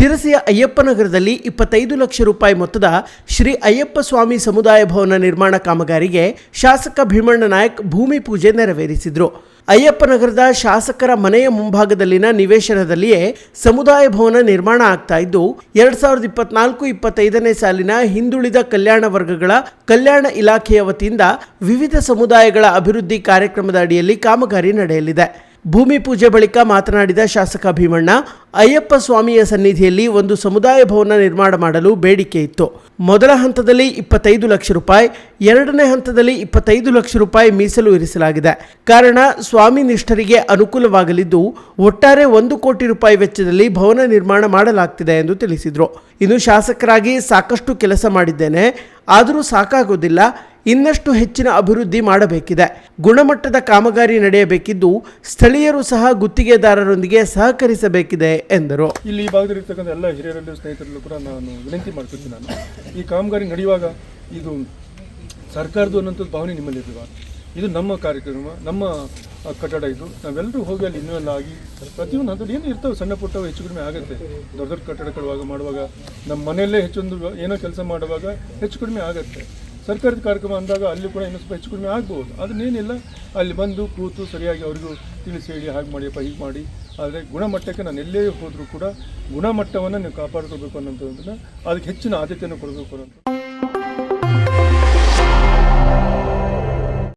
ಶಿರಸಿಯ ಅಯ್ಯಪ್ಪನಗರದಲ್ಲಿ 25 ಲಕ್ಷ ರೂಪಾಯಿ ಮೊತ್ತದ ಶ್ರೀ ಅಯ್ಯಪ್ಪ ಸ್ವಾಮಿ ಸಮುದಾಯ ಭವನ ನಿರ್ಮಾಣ ಕಾಮಗಾರಿಗೆ ಶಾಸಕ ಭೀಮಣ್ಣ ನಾಯಕ್ ಭೂಮಿ ಪೂಜೆ ನೆರವೇರಿಸಿದರು. ಅಯ್ಯಪ್ಪನಗರದ ಶಾಸಕರ ಮನೆಯ ಮುಂಭಾಗದಲ್ಲಿನ ನಿವೇಶನದಲ್ಲಿಯೇ ಸಮುದಾಯ ಭವನ ನಿರ್ಮಾಣ ಆಗ್ತಾ ಇದ್ದು 2024-25ನೇ ಸಾಲಿನ ಹಿಂದುಳಿದ ಕಲ್ಯಾಣ ವರ್ಗಗಳ ಕಲ್ಯಾಣ ಇಲಾಖೆಯ ವತಿಯಿಂದ ವಿವಿಧ ಸಮುದಾಯಗಳ ಅಭಿವೃದ್ಧಿ ಕಾರ್ಯಕ್ರಮದ ಅಡಿಯಲ್ಲಿ ಕಾಮಗಾರಿ ನಡೆಯಲಿದೆ. ಭೂಮಿ ಪೂಜೆ ಬಳಿಕ ಮಾತನಾಡಿದ ಶಾಸಕ ಭೀಮಣ್ಣ, ಅಯ್ಯಪ್ಪ ಸ್ವಾಮಿಯ ಸನ್ನಿಧಿಯಲ್ಲಿ ಒಂದು ಸಮುದಾಯ ಭವನ ನಿರ್ಮಾಣ ಮಾಡಲು ಬೇಡಿಕೆ ಇತ್ತು. ಮೊದಲ ಹಂತದಲ್ಲಿ 25 ಲಕ್ಷ ರೂಪಾಯಿ, ಎರಡನೇ ಹಂತದಲ್ಲಿ 25 ಲಕ್ಷ ರೂಪಾಯಿ ಮೀಸಲು ಇರಿಸಲಾಗಿದೆ. ಕಾರಣ ಸ್ವಾಮಿ ನಿಷ್ಠರಿಗೆ ಅನುಕೂಲವಾಗಲಿದ್ದು ಒಟ್ಟಾರೆ 1 ಕೋಟಿ ರೂಪಾಯಿ ವೆಚ್ಚದಲ್ಲಿ ಭವನ ನಿರ್ಮಾಣ ಮಾಡಲಾಗ್ತಿದೆ ಎಂದು ತಿಳಿಸಿದರು. ಇನ್ನು ಶಾಸಕರಾಗಿ ಸಾಕಷ್ಟು ಕೆಲಸ ಮಾಡಿದ್ದೇನೆ, ಆದರೂ ಸಾಕಾಗೋದಿಲ್ಲ, ಇನ್ನಷ್ಟು ಹೆಚ್ಚಿನ ಅಭಿವೃದ್ಧಿ ಮಾಡಬೇಕಿದೆ. ಗುಣಮಟ್ಟದ ಕಾಮಗಾರಿ ನಡೆಯಬೇಕಿದ್ದು ಸ್ಥಳೀಯರು ಸಹ ಗುತ್ತಿಗೆದಾರರೊಂದಿಗೆ ಸಹಕರಿಸಬೇಕಿದೆ ಎಂದರು. ಇಲ್ಲಿ ಈ ಭಾಗದಲ್ಲಿರ್ತಕ್ಕಂಥ ಎಲ್ಲ ಹಿರಿಯರಲ್ಲೂ ಸ್ನೇಹಿತರಲ್ಲೂ ಕೂಡ ನಾನು ವಿನಂತಿ ಮಾಡ್ಕೊತೀನಿ. ನಾನು ಈ ಕಾಮಗಾರಿ ನಡೆಯುವಾಗ ಇದು ಸರ್ಕಾರದ್ದು ಅನ್ನೋಂಥದ್ದು ಭಾವನೆ ನಿಮ್ಮಲ್ಲಿ ಇರಬಾರ್ದು. ಇದು ನಮ್ಮ ಕಾರ್ಯಕ್ರಮ, ನಮ್ಮ ಕಟ್ಟಡ. ಇದು ನಾವೆಲ್ಲರೂ ಹೋಗಿ ಅಲ್ಲಿ ಇನ್ವೆಲ್ಲ ಆಗಿ ಪ್ರತಿಯೊಂದು ಹಂತದಲ್ಲಿ ಏನು ಇರ್ತವೆ ಸಣ್ಣ ಪುಟ್ಟವು ಹೆಚ್ಚು ಕಡಿಮೆ ಆಗುತ್ತೆ. ದೊಡ್ಡ ದೊಡ್ಡ ಕಟ್ಟಡಗಳು ಮಾಡುವಾಗ ನಮ್ಮ ಮನೆಯಲ್ಲೇ ಹೆಚ್ಚೊಂದು ಏನೋ ಕೆಲಸ ಮಾಡುವಾಗ ಹೆಚ್ಚು ಕಡಿಮೆ ಆಗುತ್ತೆ. ಸರ್ಕಾರದ ಕಾರ್ಯಕ್ರಮ ಅಂದಾಗ ಅಲ್ಲಿ ಕೂಡ ಇನ್ನೂ ಸ್ವಲ್ಪ ಹೆಚ್ಚು ಕಡಿಮೆ ಆಗ್ಬೋದು. ಅದನ್ನೇನಿಲ್ಲ, ಅಲ್ಲಿ ಬಂದು ಕೂತು ಸರಿಯಾಗಿ ಅವರಿಗೂ ತಿಳಿಸಿ ಹೇಳಿ ಹಾಗೆ ಮಾಡಿಯಪ್ಪ ಹೀಗೆ ಮಾಡಿ. ಆದರೆ ಗುಣಮಟ್ಟಕ್ಕೆ ನಾನು ಎಲ್ಲೇ ಹೋದರೂ ಕೂಡ ಗುಣಮಟ್ಟವನ್ನು ನೀವು ಕಾಪಾಡ್ಕೊಳ್ಬೇಕು ಅನ್ನೋಂಥದ್ದನ್ನು ಅದಕ್ಕೆ ಹೆಚ್ಚಿನ ಆದ್ಯತೆಯನ್ನು ಕೊಡಬೇಕು ಅನ್ನೋಂಥ